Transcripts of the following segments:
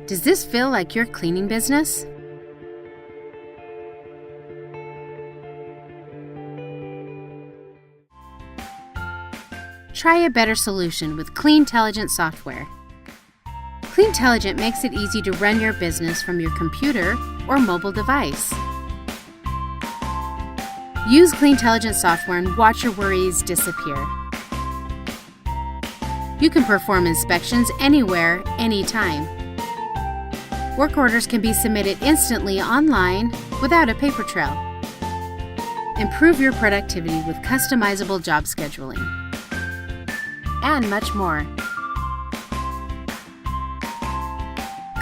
Does this feel like your cleaning business? Try a better solution with Cleantelligent software. Cleantelligent makes it easy to run your business from your computer or mobile device. Use Cleantelligent software and watch your worries disappear. You can perform inspections anywhere, anytime. Work orders can be submitted instantly online without a paper trail. Improve your productivity with customizable job scheduling. And much more.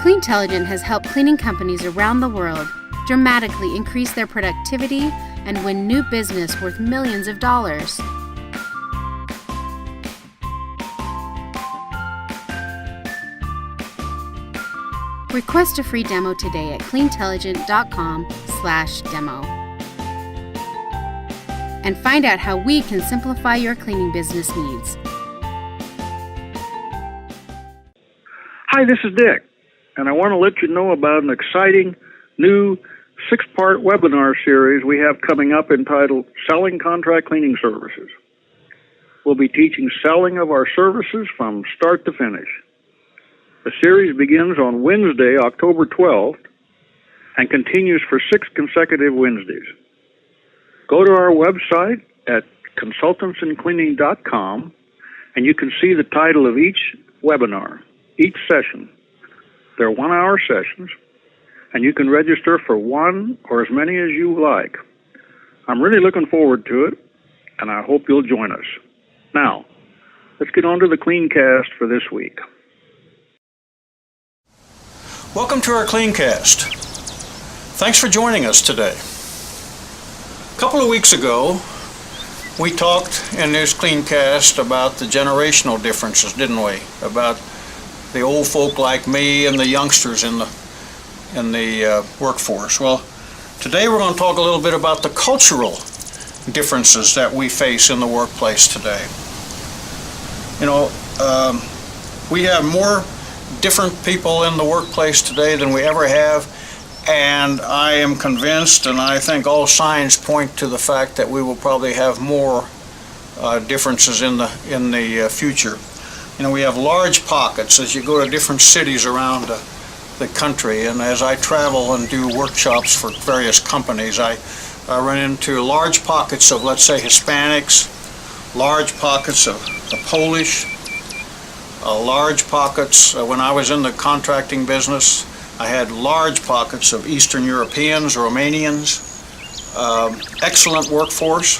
Cleantelligent has helped cleaning companies around the world dramatically increase their productivity and win new business worth millions of dollars. Request a free demo today at cleantelligent.com/demo. And find out how we can simplify your cleaning business needs. Hi, this is Dick, and I want to let you know about an exciting new 6-part webinar series we have coming up entitled Selling Contract Cleaning Services. We'll be teaching selling of our services from start to finish. The series begins on Wednesday, October 12th, and continues for 6 consecutive Wednesdays. Go to our website at consultantsincleaning.com, and you can see the title of each webinar, each session. They're 1-hour sessions, and you can register for one or as many as you like. I'm really looking forward to it, and I hope you'll join us. Now, let's get on to the CleanCast for this week. Welcome to our CleanCast. Thanks for joining us today. A couple of weeks ago, we talked in this CleanCast about the generational differences, didn't we? About the old folk like me and the youngsters in the workforce. Well, today we're going to talk a little bit about the cultural differences that we face in the workplace today. You know, we have more different people in the workplace today than we ever have, and I am convinced, and I think all signs point to the fact that we will probably have more differences in the future. You know, we have large pockets as you go to different cities around the country, and as I travel and do workshops for various companies, I run into large pockets of, let's say, Hispanics, large pockets of the Polish, large pockets. When I was in the contracting business, I had large pockets of Eastern Europeans, Romanians, excellent workforce,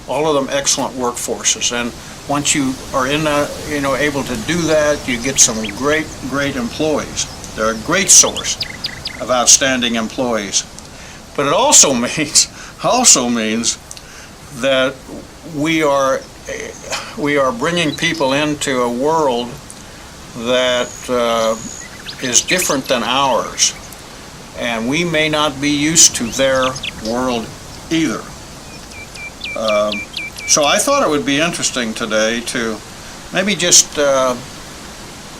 all of them excellent workforces. And once you are able to do that, you get some great employees. They're a great source of outstanding employees. But it also means that we are bringing people into a world that is different than ours, and we may not be used to their world either. So I thought it would be interesting today to maybe just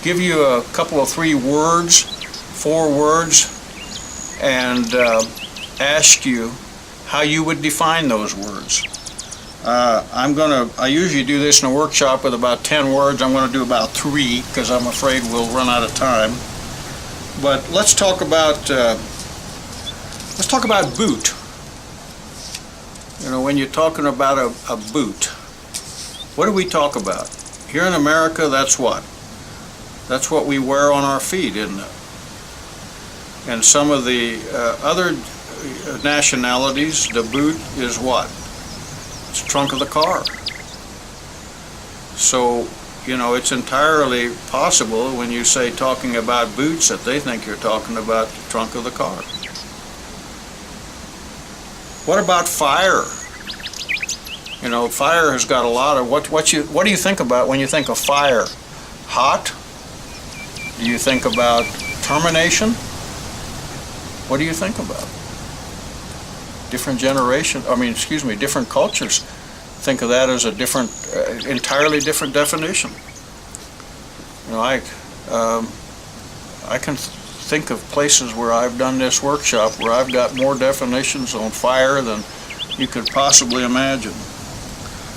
give you a couple of 4 words, and ask you how you would define those words. I usually do this in a workshop with about 10 words. I'm going to do about 3 because I'm afraid we'll run out of time. But let's talk about boot. You know, when you're talking about a boot, what do we talk about? Here in America, that's what? That's what we wear on our feet, isn't it? And some of the other nationalities, the boot is what? It's the trunk of the car. So, you know, it's entirely possible when you say talking about boots that they think you're talking about the trunk of the car. What about fire? You know, fire has got a lot of what do you think about when you think of fire? Hot? Do you think about termination? What do you think about? Different cultures think of that as a different, entirely different definition. You know, I can think of places where I've done this workshop where I've got more definitions on fire than you could possibly imagine.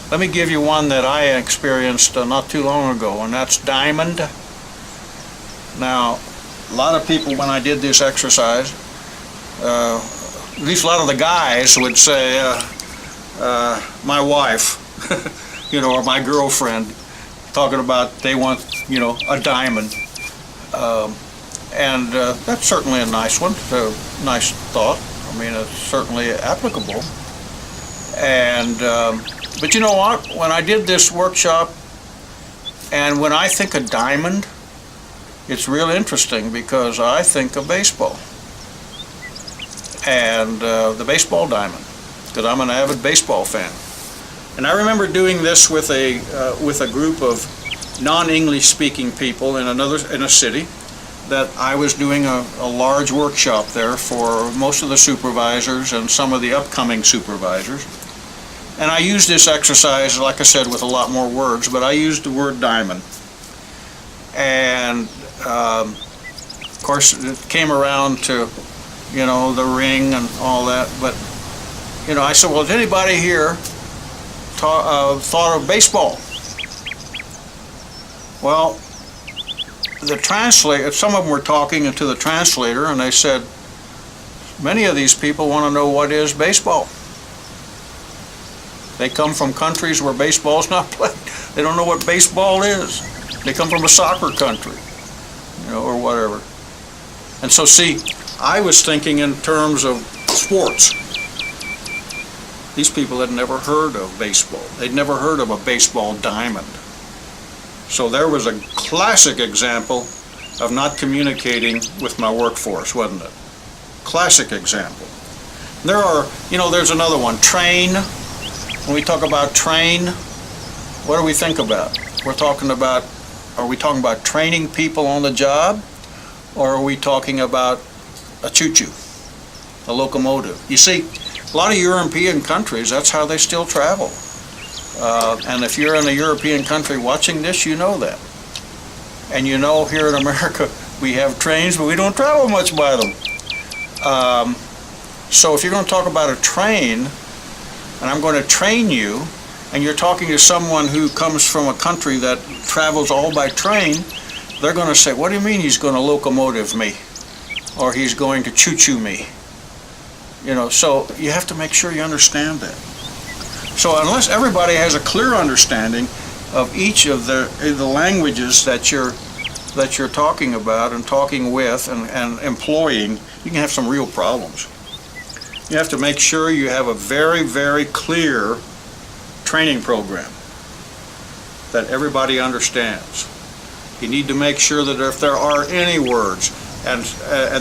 Let me give you one that I experienced not too long ago, and that's diamond. Now, a lot of people, when I did this exercise, at least a lot of the guys would say, my wife, or my girlfriend, talking about they want, a diamond. And that's certainly a nice one, a nice thought. I mean, it's certainly applicable. And, but you know what? When I did this workshop, and when I think of diamond, it's real interesting because I think of baseball. And the baseball diamond, because I'm an avid baseball fan. And I remember doing this with a group of non-English speaking people in a city, that I was doing a large workshop there for most of the supervisors and some of the upcoming supervisors. And I used this exercise, like I said, with a lot more words, but I used the word diamond. And of course it came around to, the ring and all that. But, I said, well, has anybody here thought of baseball? Well, the translator, some of them were talking to the translator, and they said, many of these people want to know what is baseball. They come from countries where baseball's not played. They don't know what baseball is. They come from a soccer country, or whatever. And so, see, I was thinking in terms of sports. These people had never heard of baseball. They'd never heard of a baseball diamond. So there was a classic example of not communicating with my workforce, wasn't it? Classic example. There are, there's another one, train. When we talk about train, what do we think about? Are we talking about training people on the job? Or are we talking about a choo-choo, a locomotive? You see, a lot of European countries, that's how they still travel. And if you're in a European country watching this, you know that. And here in America, we have trains, but we don't travel much by them. So if you're going to talk about a train, and I'm going to train you, and you're talking to someone who comes from a country that travels all by train, they're going to say, what do you mean he's going to locomotive me? Or he's going to choo-choo me? So you have to make sure you understand that. So unless everybody has a clear understanding of each of the languages that you're talking about and talking with and employing, you can have some real problems. You have to make sure you have a very, very clear training program that everybody understands. You need to make sure that if there are any words, and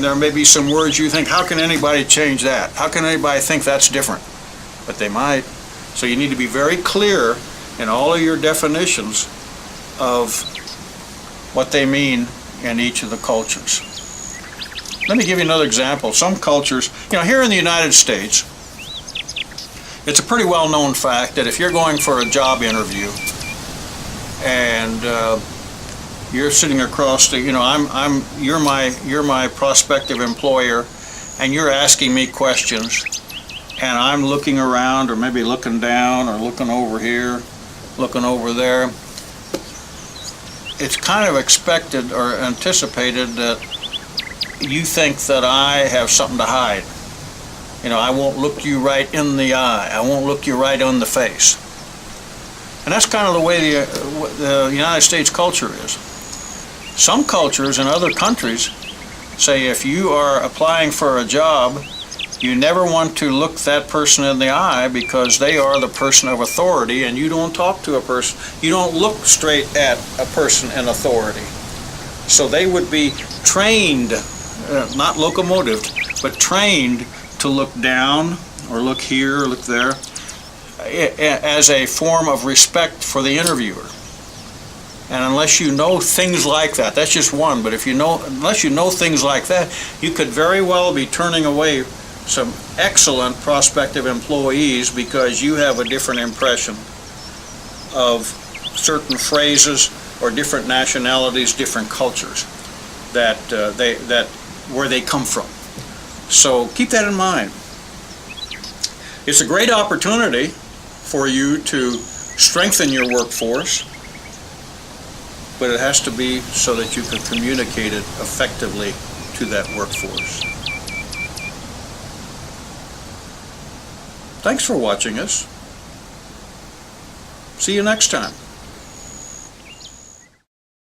there may be some words you think, how can anybody change that? How can anybody think that's different? But they might. So you need to be very clear in all of your definitions of what they mean in each of the cultures. Let me give you another example. Some cultures, here in the United States, it's a pretty well-known fact that if you're going for a job interview and you're sitting across the, you're my prospective employer, and you're asking me questions, and I'm looking around, or maybe looking down, or looking over here, looking over there. It's kind of expected or anticipated that you think that I have something to hide. I won't look you right in the eye. I won't look you right on the face. And that's kind of the way the United States culture is. Some cultures in other countries say if you are applying for a job, you never want to look that person in the eye because they are the person of authority, and you don't talk to a person. You don't look straight at a person in authority. So they would be trained, not locomotived, but trained to look down or look here or look there as a form of respect for the interviewer. And unless you know things like that, that's just one, but unless you know things like that, you could very well be turning away some excellent prospective employees because you have a different impression of certain phrases or different nationalities, different cultures that where they come from. So keep that in mind. It's a great opportunity for you to strengthen your workforce, but it has to be so that you can communicate it effectively to that workforce. Thanks for watching us. See you next time.